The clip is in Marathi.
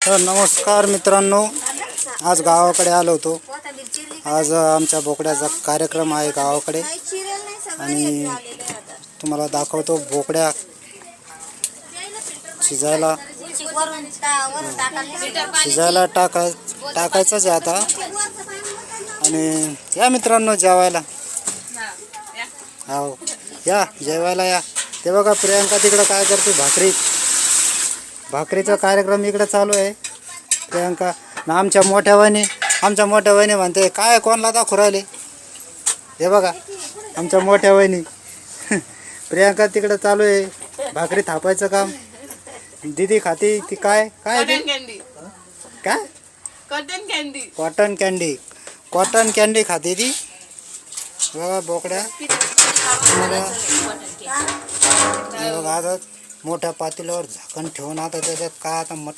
तर नमस्कार मित्रांनो, आज गावाकडे आलो होतो. आज आमच्या बोकड्याचा कार्यक्रम आहे गावाकडे आणि तुम्हाला दाखवतो. बोकड्या शिजायला टाकायचंच आहे आता. आणि या मित्रांनो जेवायला, हो या जेवायला या. ते बघा प्रियांका तिकडं काय करते, भाकरीचा कार्यक्रम इकडे चालू आहे. प्रियांका ना आमच्या मोठ्या वहिनी म्हणते काय कोणला दाखवू राहिले. हे बघा आमच्या मोठ्या वहिनी प्रियांका तिकडे चालू आहे भाकरी थापायचं काम. दीदी खाती ती काय काय काय कॉटन कॅन्डी खाते ती. बघा बोकड्या बघा आता मोठ्या पातेल्यावर झाकण ठेवून आता त्याच्यात काय आता